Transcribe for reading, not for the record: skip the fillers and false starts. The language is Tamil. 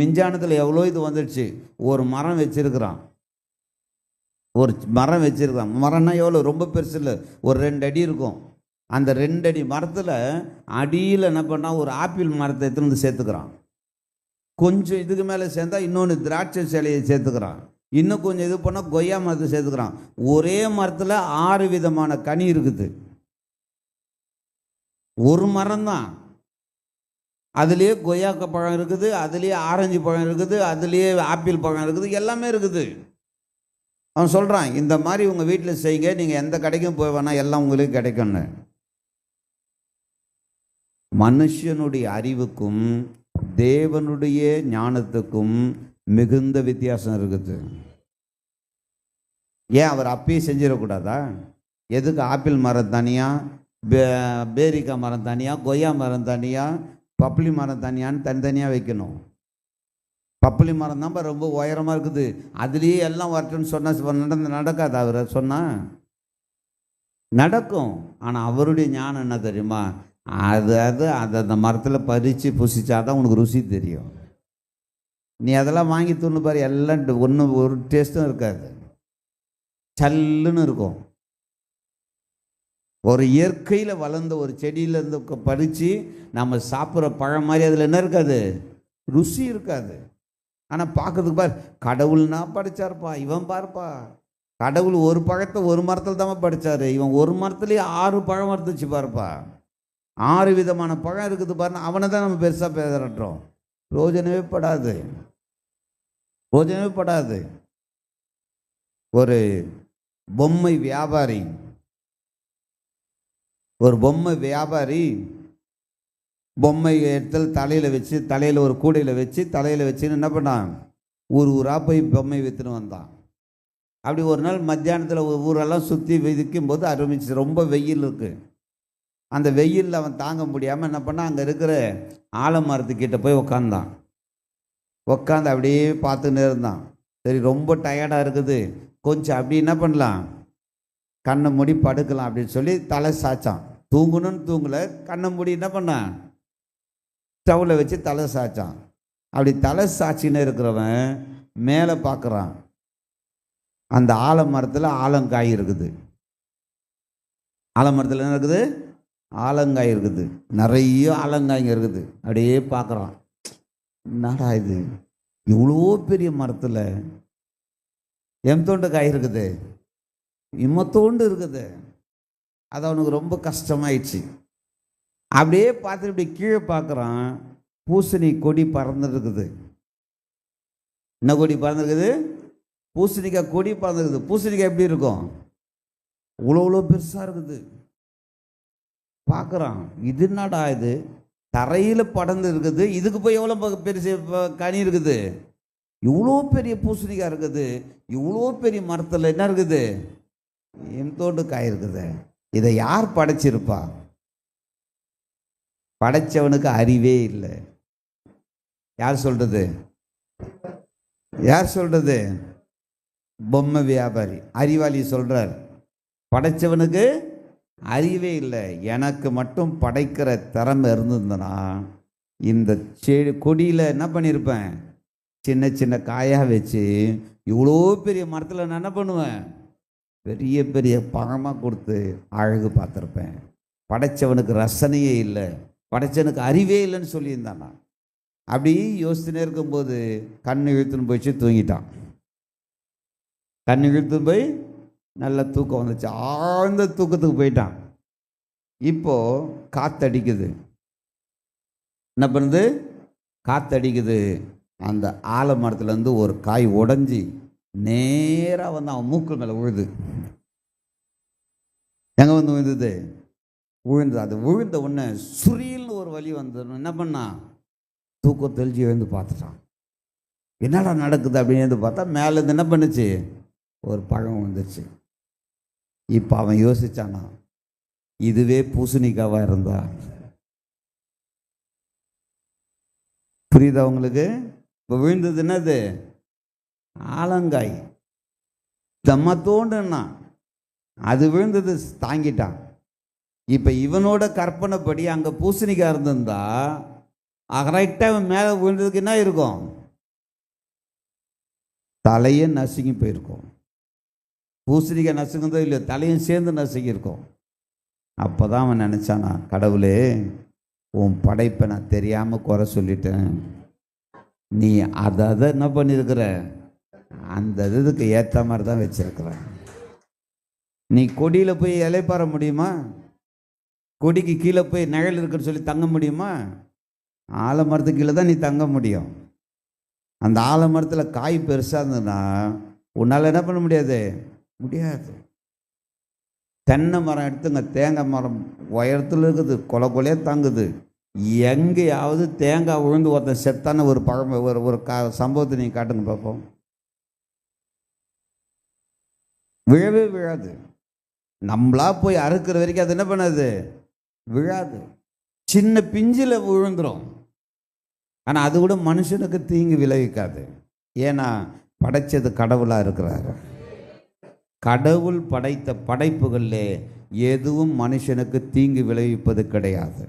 விஞ்ஞானத்தில் எவ்வளோ இது வந்துடுச்சு. ஒரு மரம் வச்சிருக்கிறான், மரம்னா எவ்வளோ, ரொம்ப பெருசு இல்லை, ஒரு 2 அடி இருக்கும். அந்த 2 அடி மரத்தில் அடியில் என்ன பண்ணால் ஒரு ஆப்பிள் மரத்தை எடுத்துன்னு வந்து சேர்த்துக்கிறான். கொஞ்சம் இதுக்கு மேலே சேர்ந்தா இன்னொன்று திராட்சை சிலையை சேர்த்துக்கிறான். இன்னும் கொஞ்சம் இது பண்ணால் கொய்யா மரத்தை சேர்த்துக்கிறான். ஒரே மரத்தில் 6 விதமான கனி இருக்குது. ஒரு மரம் தான், அதுலேயே கொய்யாக்க பழம் இருக்குது, அதுலேயே ஆரஞ்சு பழம் இருக்குது, அதுலேயே ஆப்பிள் பழம் இருக்குது, எல்லாமே இருக்குது. அவன் சொல்கிறான், இந்த மாதிரி உங்கள் வீட்டில் செய்யுங்க, நீங்கள் எந்த கடைக்கும் போய் வேணா எல்லாம் உங்களுக்கு கிடைக்கும்னு. மனுஷனுடைய அறிவுக்கும் தேவனுடைய ஞானத்துக்கும் மிகுந்த வித்தியாசம் இருக்குது. ஏன் அவர் அப்பயே செஞ்சிடக்கூடாதா? எதுக்கு ஆப்பிள் மரம் தனியாக, பேரிக்காய் மரம் தனியாக, கொய்யா மரம் தனியாக, பப்ளி மரம் தனியான்னு தனித்தனியாக வைக்கணும்? பப்ளி மரம் தான் ரொம்ப உயரமாக இருக்குது, அதுலேயே எல்லாம் வரட்டுன்னு சொன்னால் நடக்காது. அவர் சொன்னால் நடக்கும். ஆனால் அவருடைய ஞானம் என்ன தெரியுமா? அந்த மரத்தில் பறித்து புசிச்சாதான் உனக்கு ருசி தெரியும். நீ அதெல்லாம் வாங்கி துண்ணு பாரு, எல்லாம் ஒன்றும் ஒரு டேஸ்ட்டும் இருக்காது, சல்லுன்னு இருக்கும். ஒரு இயற்கையில் வளர்ந்த ஒரு செடியிலேருந்து பறித்து நம்ம சாப்பிட்ற பழம் மாதிரி அதில் என்ன இருக்காது, ருசி இருக்காது. ஆனால் பார்க்கறதுக்கு பார், கடவுள்னா படித்தார்ப்பா, இவன் பார்ப்பா, கடவுள் ஒரு பழத்தை ஒரு மரத்தில் தான் படித்தார், இவன் ஒரு மரத்துலேயே 6 பழம் மறுத்துச்சு பார்ப்பா, 6 விதமான பழம் இருக்குது பாருன்னா, அவனை தான் நம்ம பெருசாக பேசுகிறோம். ரோஜனமே படாது. ஒரு பொம்மை வியாபாரி பொம்மை எடுத்து தலையில் ஒரு கூடையில் வச்சுன்னு என்ன பண்ணான், ஊராக போய் பொம்மை விற்றுன்னு வந்தான். அப்படி ஒரு நாள் மத்தியானத்தில் ஊரெல்லாம் சுற்றி விற்கும்போது ஆரம்பிச்சு, ரொம்ப வெயில் இருக்குது. அந்த வெயிலில் அவன் தாங்க முடியாமல் என்ன பண்ணான், அங்கே இருக்கிற ஆலமரத்துக்கிட்ட போய் உட்காந்து அப்படியே பார்த்துன்னு இருந்தான். சரி, ரொம்ப டயர்டாக இருக்குது, கொஞ்சம் அப்படி என்ன பண்ணலாம், கண்ணை மூடி படுக்கலாம் அப்படின்னு சொல்லி தலை சாய்ச்சான். தூங்கணும்னு தூங்கலை, கண்ணை மூடி என்ன பண்ணான், ஸ்டவ்வில் வச்சு தலை சாய்ச்சான். அப்படி தலை சாய்ச்சின்னு இருக்கிறவன் மேலே பார்க்குறான், அந்த ஆலமரத்தில் ஆலங்காய் இருக்குது. ஆலமரத்தில் என்ன இருக்குது, ஆலங்காய் இருக்குது, நிறைய ஆலங்காய்ங்க இருக்குது. அப்படியே பார்க்குறான், என்னடா இது, இவ்வளோ பெரிய மரத்தில் எம்தோண்டு காய் இருக்குது, இம்மத்தோண்டு இருக்குது. அது அவனுக்கு ரொம்ப கஷ்டமாயிடுச்சு. அப்படியே பார்த்துட்டு இப்படி கீழே பார்க்குறான், பூசணி கொடி பறந்துருக்குது. என்ன கொடி பறந்துருக்குது? பூசணிக்காய் கொடி பறந்துருக்குது. பூசணிக்காய் எப்படி இருக்கும், இவ்வளோ பெருசாக இருக்குது. பார்க்குறான், இது என்னடா இது, தரையில் படர்ந்து இருக்குது, இதுக்கு போய் எவ்வளோ பெருசு கனி இருக்குது, இவ்வளோ பெரிய பூசணிக்காய் இருக்குது, இவ்வளோ பெரிய மரத்தில் என்ன இருக்குது, எம்தோண்டு காய் இருக்குது. இதை யார் படைச்சிருப்பா? படைச்சவனுக்கு அறிவே இல்லை. யார் சொல்றது? பொம்மை வியாபாரி, அறிவாளி சொல்றார், படைச்சவனுக்கு அறிவே இல்லை. எனக்கு மட்டும் படைக்கிற திறமை இருந்ததுன்னா இந்த கொடியில் என்ன பண்ணியிருப்பேன், சின்ன சின்ன காயாக வச்சு இவ்வளோ பெரிய மரத்தில் நான் என்ன பண்ணுவேன், பெரிய பெரிய பழமாக கொடுத்து அழகு பார்த்துருப்பேன். படைச்சவனுக்கு ரசனையே இல்லை, படைச்சவனுக்கு அறிவே இல்லைன்னு சொல்லியிருந்தான். அப்படி யோசிச்சுனே இருக்கும்போது கண்ணு இழுத்துன்னு போயிடுச்சு, தூங்கிட்டான். கண்ணு இழுத்துன்னு போய் நல்ல தூக்கம் வந்துச்சு, ஆழ்ந்த தூக்கத்துக்கு போயிட்டான். இப்போது காற்றடிக்குது, என்ன பண்ணுது, காற்றடிக்குது. அந்த ஆலமரத்துலேருந்து ஒரு காய் உடஞ்சி நேராக வந்து அவன் மூக்கு மேலே விழுது. எங்கே வந்து விழுந்தது? அது விழுந்த உடனே சுரில்னு ஒரு வலி வந்து என்ன பண்ணான், தூக்கம் தெளிஞ்சு எழுந்து பார்த்துட்டான். என்னடா நடக்குது அப்படின்னு எழுந்து பார்த்தா மேலேருந்து என்ன பண்ணுச்சு, ஒரு பழம் வந்துச்சு. இப்போ அவன் யோசிச்சானா, இதுவே பூசணிக்காவாக இருந்தா, புரியுதா உங்களுக்கு? இப்போ விழுந்தது என்னது, ஆலங்காய். தம்மத்தோண்டுன்னா அது விழுந்தது, தாங்கிட்டான். இப்போ இவனோட கற்பனைப்படி அங்கே பூசணிக்காய் இருந்திருந்தா கரெக்டாக மேலே விழுந்ததுக்கு என்ன இருக்கும்? தலையே நசுங்கி போயிருக்கும். பூசணிக்காய் நசுங்குதோ இல்லையோ, தலையும் சேர்ந்து நசுங்கியிருக்கும். அப்போ தான் அவன் நினச்சானா, கடவுளே உன் படைப்பை நான் தெரியாமல் குறை சொல்லிட்டேன். நீ அதை என்ன பண்ணியிருக்கிற, அந்த இதுக்கு ஏற்ற மாதிரி தான் வச்சிருக்கிற. நீ கொடியில் போய் இலைப்பாற முடியுமா? கொடிக்கு கீழே போய் நிழல் இருக்குன்னு சொல்லி தங்க முடியுமா? ஆலமரத்துக்கு கீழே தான் நீ தங்க முடியும். அந்த ஆலமரத்தில் காய் பெருசாக இருந்ததுன்னா உன்னால் என்ன பண்ண முடியாது? முடியாது. தென்னை மரம் எடுத்துங்க, தேங்காய் மரம் உயரத்தில் இருக்குது, கொலையே தாங்குது. எங்கேயாவது தேங்காய் விழுந்து ஒருத்தன் செத்தான ஒரு ஒரு சம்பவத்தை நீங்கள் காட்டுங்க பார்ப்போம். விழவே விழாது. நம்மளா போய் அறுக்கிற வரைக்கும் அது என்ன பண்ணாது? விழாது. சின்ன பிஞ்சில் விழுந்துடும். ஆனால் அது கூட மனுஷனுக்கு தீங்கு விளைவிக்காது. ஏன்னா படைச்சது கடவுளாக இருக்கிறாரு. கடவுள் படைத்த படைப்புகளில் எதுவும் மனுஷனுக்கு தீங்கு விளைவிப்பது கிடையாது.